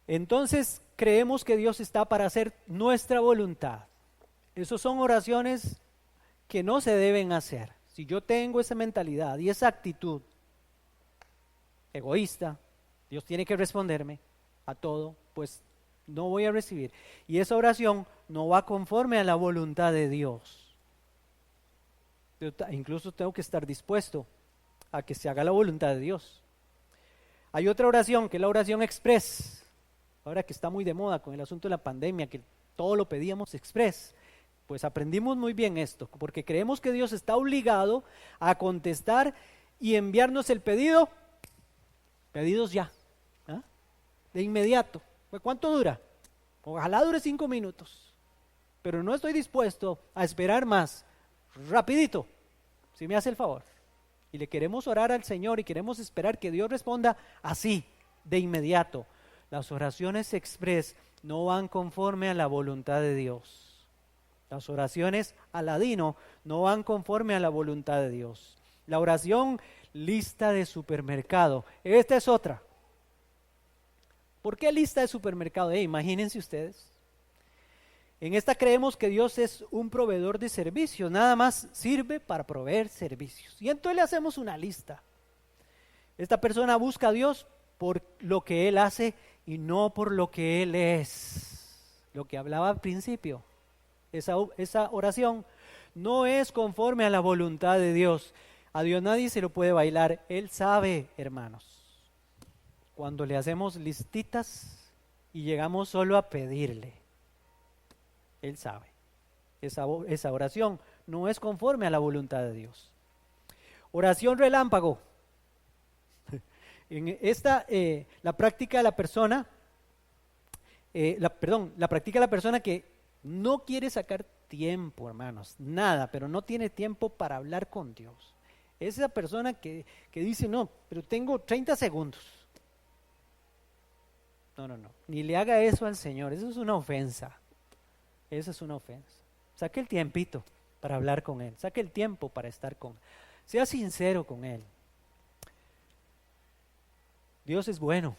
Speaker 2: Entonces creemos que Dios está para hacer nuestra voluntad. Esas son oraciones que no se deben hacer. Si yo tengo esa mentalidad y esa actitud egoísta, Dios tiene que responderme a todo, pues no voy a recibir. Y esa oración no va conforme a la voluntad de Dios. Yo incluso tengo que estar dispuesto a que se haga la voluntad de Dios. Hay otra oración que es la oración express. Ahora que está muy de moda con el asunto de la pandemia, que todo lo pedíamos express, pues aprendimos muy bien esto, porque creemos que Dios está obligado a contestar y enviarnos el pedido, pedidos ya, ¿ah? De inmediato. ¿Cuánto dura? Ojalá dure 5 minutos, pero no estoy dispuesto a esperar más, rapidito, si me hace el favor. Y le queremos orar al Señor y queremos esperar que Dios responda así, de inmediato. Las oraciones express no van conforme a la voluntad de Dios. Las oraciones Aladino no van conforme a la voluntad de Dios. La oración lista de supermercado, esta es otra. ¿Por qué lista de supermercado? Imagínense ustedes. En esta creemos que Dios es un proveedor de servicios, nada más sirve para proveer servicios. Y entonces le hacemos una lista. Esta persona busca a Dios por lo que Él hace y no por lo que Él es. Lo que hablaba al principio, esa oración no es conforme a la voluntad de Dios. A Dios nadie se lo puede bailar. Él sabe, hermanos, cuando le hacemos listitas y llegamos solo a pedirle. Él sabe. Esa oración no es conforme a la voluntad de Dios. Oración relámpago. En esta, la práctica de la persona, la práctica de la persona que no quiere sacar tiempo, hermanos, nada, pero no tiene tiempo para hablar con Dios. Es esa persona que dice, no, pero tengo 30 segundos. No, ni le haga eso al Señor, eso es una ofensa. Eso es una ofensa. Saque el tiempito para hablar con Él, saque el tiempo para estar con Él. Sea sincero con Él. Dios es bueno,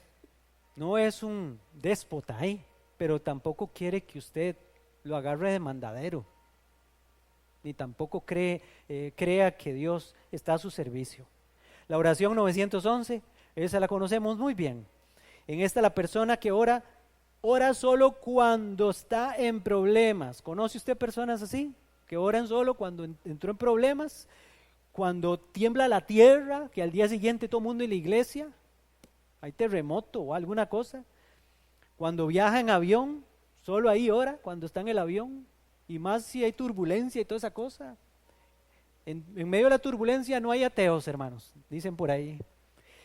Speaker 2: no es un déspota ahí, pero tampoco quiere que usted lo agarre de mandadero, ni tampoco crea que Dios está a su servicio. La oración 911, esa la conocemos muy bien. En esta la persona que ora solo cuando está en problemas. ¿Conoce usted personas así? Que oran solo cuando entró en problemas, cuando tiembla la tierra, que al día siguiente todo el mundo en la iglesia, hay terremoto o alguna cosa. Cuando viaja en avión, solo ahí ora, cuando está en el avión, y más si hay turbulencia y toda esa cosa. En medio de la turbulencia no hay ateos, hermanos, dicen por ahí.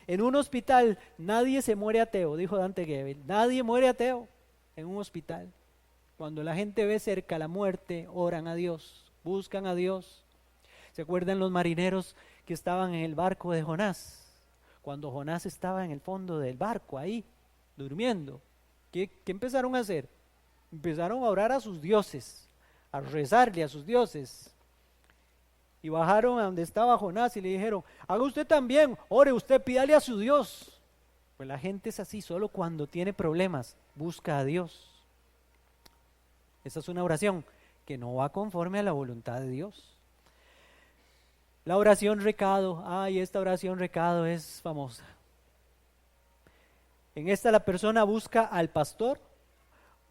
Speaker 2: En un hospital nadie se muere ateo, dijo Dante Gebel, nadie muere ateo en un hospital. Cuando la gente ve cerca la muerte, oran a Dios, buscan a Dios. ¿Se acuerdan los marineros que estaban en el barco de Jonás? Cuando Jonás estaba en el fondo del barco, ahí, durmiendo, ¿qué empezaron a hacer? Empezaron a orar a sus dioses, a rezarle a sus dioses. Y bajaron a donde estaba Jonás y le dijeron, haga usted también, ore usted, pídale a su Dios. Pues la gente es así, solo cuando tiene problemas, busca a Dios. Esa es una oración que no va conforme a la voluntad de Dios. La oración recado, esta oración recado es famosa. En esta la persona busca al pastor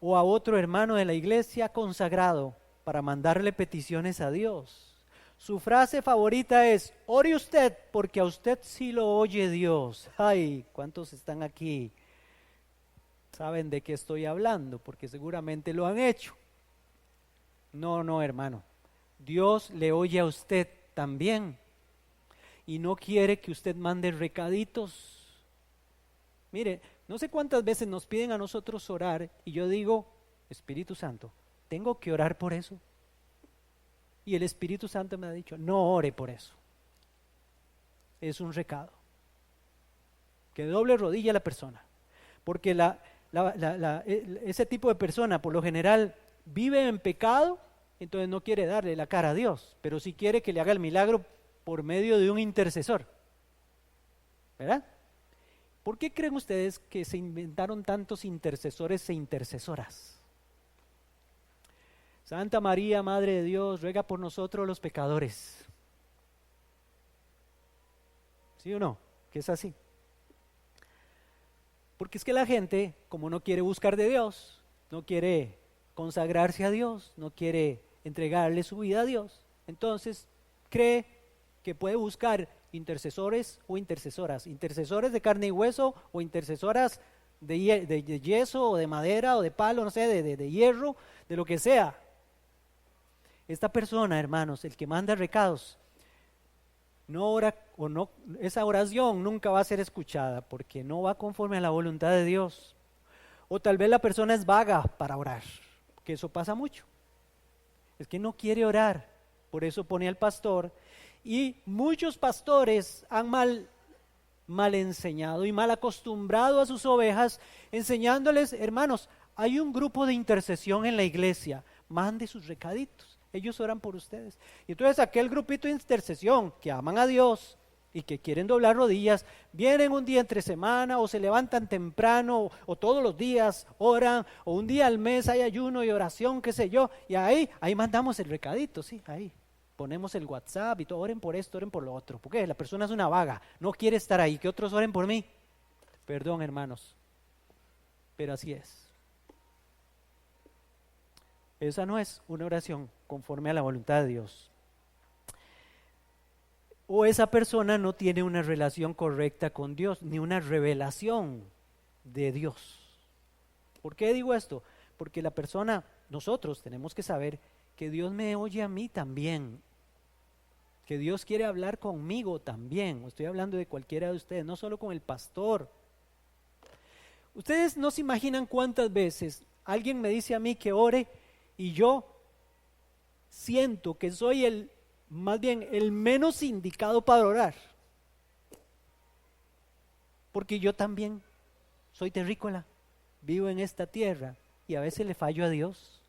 Speaker 2: o a otro hermano de la iglesia consagrado para mandarle peticiones a Dios. Su frase favorita es: ore usted porque a usted sí lo oye Dios. Ay, ¿cuántos están aquí? Saben de qué estoy hablando porque seguramente lo han hecho. No, hermano. Dios le oye a usted también y no quiere que usted mande recaditos. Mire, no sé cuántas veces nos piden a nosotros orar y yo digo: Espíritu Santo, tengo que orar por eso. Y el Espíritu Santo me ha dicho: no ore por eso. Es un recado. Que doble rodilla a la persona. Porque ese tipo de persona por lo general vive en pecado, entonces no quiere darle la cara a Dios, pero sí quiere que le haga el milagro por medio de un intercesor. ¿Verdad? ¿Por qué creen ustedes que se inventaron tantos intercesores e intercesoras? Santa María, Madre de Dios, ruega por nosotros los pecadores. ¿Sí o no? Que es así. Porque es que la gente, como no quiere buscar de Dios, no quiere consagrarse a Dios, no quiere entregarle su vida a Dios, entonces cree que puede buscar intercesores o intercesoras, intercesores de carne y hueso o intercesoras de yeso o de madera o de palo, no sé, de hierro, de lo que sea. Esta persona, hermanos, el que manda recados, no ora o no, esa oración nunca va a ser escuchada porque no va conforme a la voluntad de Dios. O tal vez la persona es vaga para orar, que eso pasa mucho. Es que no quiere orar, por eso pone al pastor. Y muchos pastores han mal enseñado y mal acostumbrado a sus ovejas, enseñándoles: hermanos, hay un grupo de intercesión en la iglesia, mande sus recaditos. Ellos oran por ustedes. Y entonces aquel grupito de intercesión que aman a Dios y que quieren doblar rodillas, vienen un día entre semana o se levantan temprano o todos los días oran, o un día al mes hay ayuno y oración, qué sé yo, y ahí mandamos el recadito, sí, ahí ponemos el WhatsApp y todo: oren por esto, oren por lo otro, porque la persona es una vaga, no quiere estar ahí, que otros oren por mí. Perdón, hermanos, pero así es. Esa no es una oración conforme a la voluntad de Dios. O esa persona no tiene una relación correcta con Dios, ni una revelación de Dios. ¿Por qué digo esto? Porque la persona, nosotros tenemos que saber que Dios me oye a mí también, que Dios quiere hablar conmigo también. Estoy hablando de cualquiera de ustedes, no solo con el pastor. Ustedes no se imaginan cuántas veces alguien me dice a mí que ore y yo siento que soy más bien el menos indicado para orar, porque yo también soy terrícola, vivo en esta tierra y a veces le fallo a Dios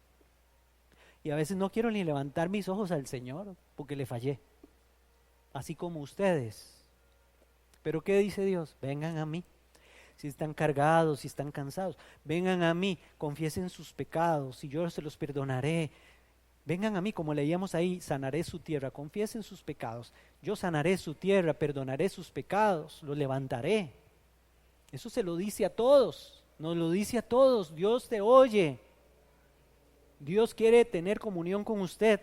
Speaker 2: y a veces no quiero ni levantar mis ojos al Señor porque le fallé, así como ustedes. Pero ¿qué dice Dios? Vengan a mí. Si están cargados, si están cansados, vengan a mí, confiesen sus pecados y yo se los perdonaré. Vengan a mí, como leíamos ahí, sanaré su tierra, confiesen sus pecados, yo sanaré su tierra, perdonaré sus pecados, los levantaré. Eso se lo dice a todos, nos lo dice a todos. Dios te oye, Dios quiere tener comunión con usted,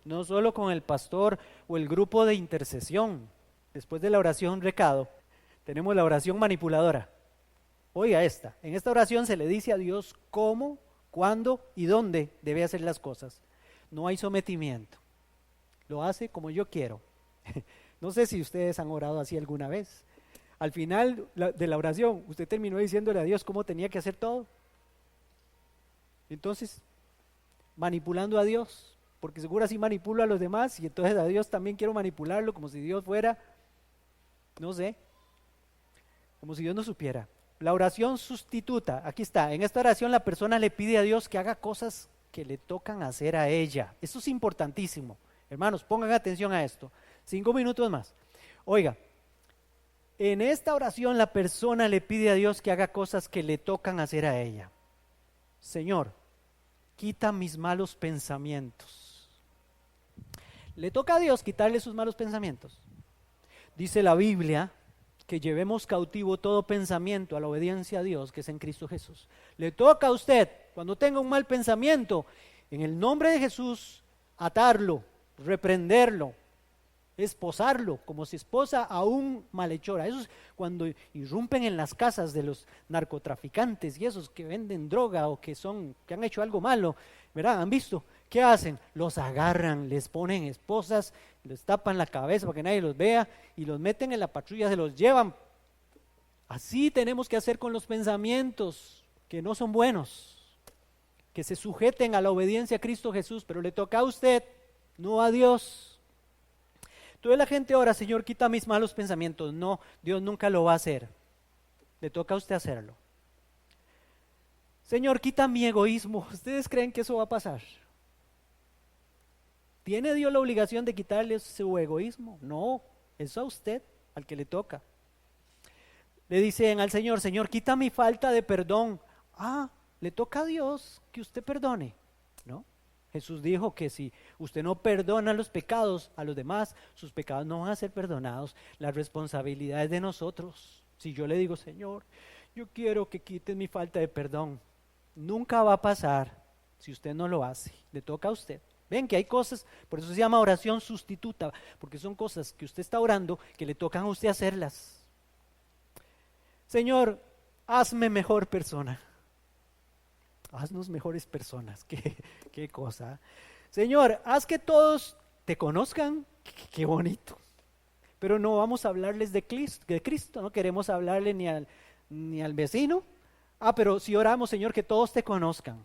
Speaker 2: no solo con el pastor o el grupo de intercesión. Después de la oración recado, tenemos la oración manipuladora. Oiga en esta oración se le dice a Dios cómo, cuándo y dónde debe hacer las cosas. No hay sometimiento, lo hace como yo quiero. No sé si ustedes han orado así alguna vez. Al final de la oración, usted terminó diciéndole a Dios cómo tenía que hacer todo. Entonces, manipulando a Dios, porque seguro así manipulo a los demás y entonces a Dios también quiero manipularlo como si Dios fuera, no sé, como si Dios no supiera. La oración sustituta, aquí está, en esta oración la persona le pide a Dios que haga cosas que le tocan hacer a ella. Esto es importantísimo. Hermanos, pongan atención a esto. 5 minutos más. Oiga, en esta oración la persona le pide a Dios que haga cosas que le tocan hacer a ella. Señor, quita mis malos pensamientos. Le toca a Dios quitarle sus malos pensamientos. Dice la Biblia que llevemos cautivo todo pensamiento a la obediencia a Dios que es en Cristo Jesús. Le toca a usted, cuando tenga un mal pensamiento, en el nombre de Jesús, atarlo, reprenderlo, esposarlo, como se esposa a un malhechor. A esos cuando irrumpen en las casas de los narcotraficantes y esos que venden droga o que han hecho algo malo, ¿verdad? ¿Han visto? ¿Qué hacen? Los agarran, les ponen esposas, les tapan la cabeza para que nadie los vea y los meten en la patrulla, se los llevan. Así tenemos que hacer con los pensamientos que no son buenos, que se sujeten a la obediencia a Cristo Jesús, pero le toca a usted, no a Dios. Entonces la gente ora, Señor, quita mis malos pensamientos. No, Dios nunca lo va a hacer. Le toca a usted hacerlo. Señor, quita mi egoísmo. ¿Ustedes creen que eso va a pasar? ¿Tiene Dios la obligación de quitarle su egoísmo? No, eso a usted, al que le toca. Le dicen al Señor, Señor, quita mi falta de perdón. Le toca a Dios que usted perdone, ¿no? Jesús dijo que si usted no perdona los pecados a los demás, sus pecados no van a ser perdonados. La responsabilidad es de nosotros. Si yo le digo, Señor, yo quiero que quites mi falta de perdón, nunca va a pasar si usted no lo hace. Le toca a usted. Ven que hay cosas, por eso se llama oración sustituta, porque son cosas que usted está orando que le tocan a usted hacerlas. Señor, hazme mejor persona. Haznos mejores personas. Qué cosa. Señor, haz que todos te conozcan. Qué bonito. Pero no vamos a hablarles de Cristo, no queremos hablarle ni al vecino. Pero si oramos, Señor, que todos te conozcan.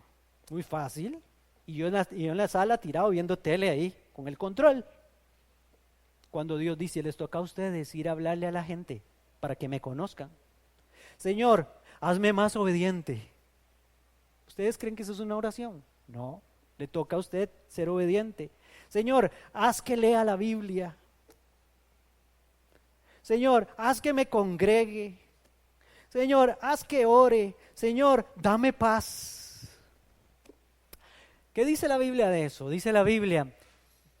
Speaker 2: Muy fácil. Y yo en la sala tirado viendo tele ahí, con el control. Cuando Dios dice, les toca a ustedes ir a hablarle a la gente para que me conozcan. Señor, hazme más obediente. ¿Ustedes creen que eso es una oración? No, le toca a usted ser obediente. Señor, haz que lea la Biblia. Señor, haz que me congregue. Señor, haz que ore. Señor, dame paz. ¿Qué dice la Biblia de eso? Dice la Biblia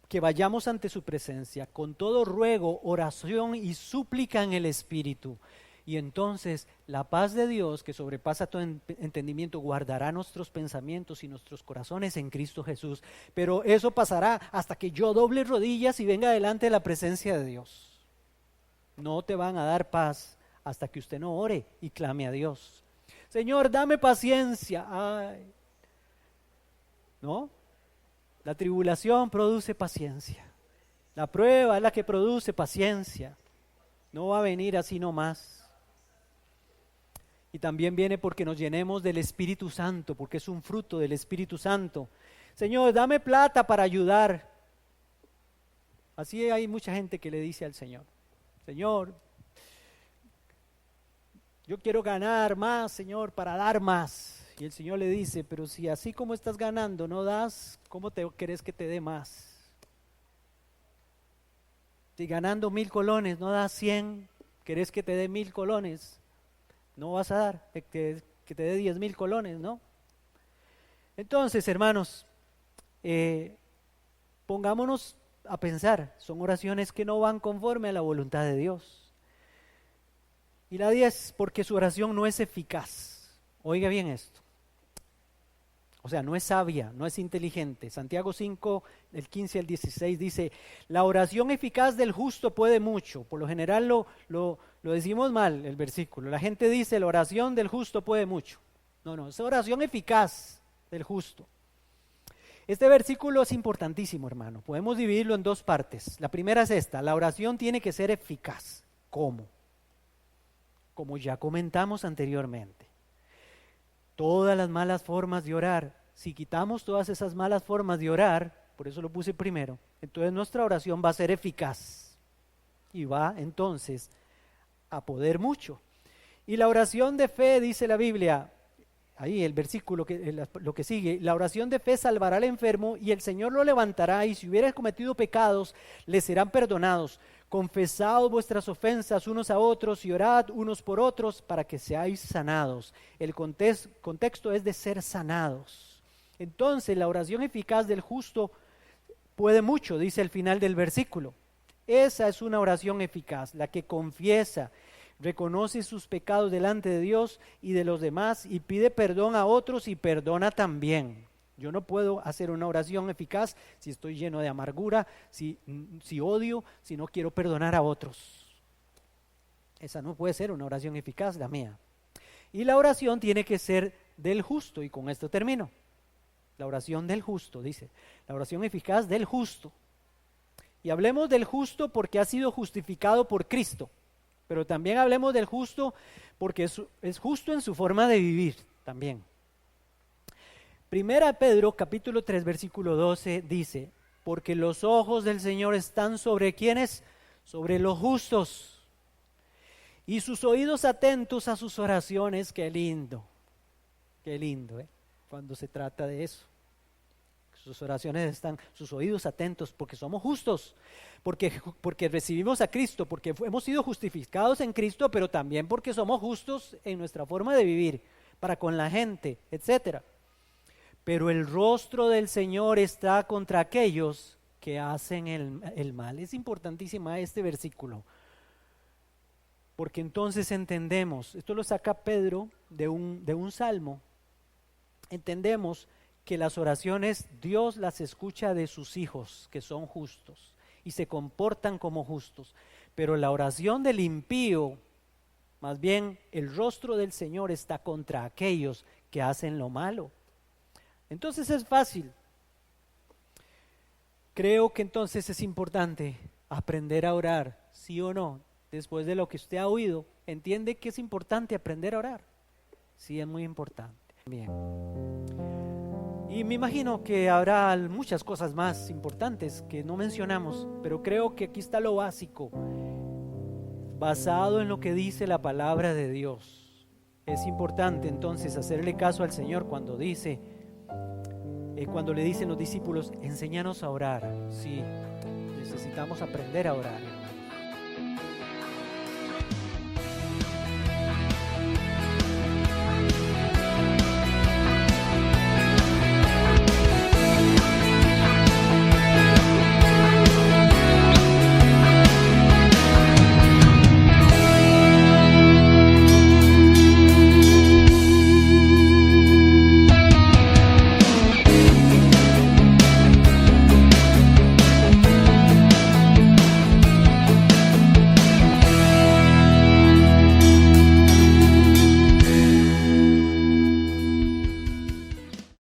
Speaker 2: que vayamos ante su presencia con todo ruego, oración y súplica en el Espíritu. Y entonces la paz de Dios, que sobrepasa todo entendimiento, guardará nuestros pensamientos y nuestros corazones en Cristo Jesús. Pero eso pasará hasta que yo doble rodillas y venga delante de la presencia de Dios. No te van a dar paz hasta que usted no ore y clame a Dios. Señor, dame paciencia. ¿No? La tribulación produce paciencia. La prueba es la que produce paciencia. No va a venir así nomás. Y también viene porque nos llenemos del Espíritu Santo, porque es un fruto del Espíritu Santo. Señor, dame plata para ayudar. Así hay mucha gente que le dice al Señor, Señor, yo quiero ganar más, Señor, para dar más. Y el Señor le dice, pero si así como estás ganando no das, ¿cómo querés que te dé más? Si ganando 1,000 colones no das 100, ¿querés que te dé 1,000 colones? No vas a dar, que te dé 10,000 colones, ¿no? Entonces, hermanos, pongámonos a pensar, son oraciones que no van conforme a la voluntad de Dios. Y la 10, porque su oración no es eficaz. Oiga bien esto. O sea, no es sabia, no es inteligente. Santiago 5, del 15 al 16 dice, la oración eficaz del justo puede mucho. Por lo general lo decimos mal el versículo. La gente dice, la oración del justo puede mucho. No, es oración eficaz del justo. Este versículo es importantísimo, hermano. Podemos dividirlo en dos partes. La primera es esta, la oración tiene que ser eficaz. ¿Cómo? Como ya comentamos anteriormente. Todas las malas formas de orar, si quitamos todas esas malas formas de orar, por eso lo puse primero, entonces nuestra oración va a ser eficaz y va entonces a poder mucho. Y la oración de fe, dice la Biblia, ahí el versículo, lo que sigue, la oración de fe salvará al enfermo y el Señor lo levantará y si hubiera cometido pecados, le serán perdonados. Confesad vuestras ofensas unos a otros y orad unos por otros para que seáis sanados. El contexto es de ser sanados. Entonces la oración eficaz del justo puede mucho, dice el final del versículo. Esa es una oración eficaz, la que confiesa, reconoce sus pecados delante de Dios y de los demás y pide perdón a otros y perdona también. Yo no puedo hacer una oración eficaz si estoy lleno de amargura, si odio, si no quiero perdonar a otros. Esa no puede ser una oración eficaz, la mía. Y la oración tiene que ser del justo, y con esto termino. La oración del justo, dice, la oración eficaz del justo. Y hablemos del justo porque ha sido justificado por Cristo, pero también hablemos del justo porque es justo en su forma de vivir también. Primera Pedro capítulo 3 versículo 12 dice, porque los ojos del Señor están sobre ¿quiénes? Sobre los justos, y sus oídos atentos a sus oraciones. Qué lindo, cuando se trata de eso. Sus oraciones están, sus oídos atentos, porque somos justos, porque recibimos a Cristo, porque hemos sido justificados en Cristo, pero también porque somos justos en nuestra forma de vivir, para con la gente, etcétera. Pero el rostro del Señor está contra aquellos que hacen el mal. Es importantísima este versículo, porque entonces entendemos, esto lo saca Pedro de un salmo, entendemos que las oraciones Dios las escucha de sus hijos que son justos y se comportan como justos, pero la oración del impío, más bien el rostro del Señor está contra aquellos que hacen lo malo. Entonces es fácil. Creo que entonces es importante aprender a orar, sí o no. Después de lo que usted ha oído, ¿entiende que es importante aprender a orar? Sí, es muy importante. Bien. Y me imagino que habrá muchas cosas más importantes que no mencionamos, pero creo que aquí está lo básico, basado en lo que dice la palabra de Dios. Es importante entonces hacerle caso al Señor cuando le dicen los discípulos, enséñanos a orar. Sí, necesitamos aprender a orar.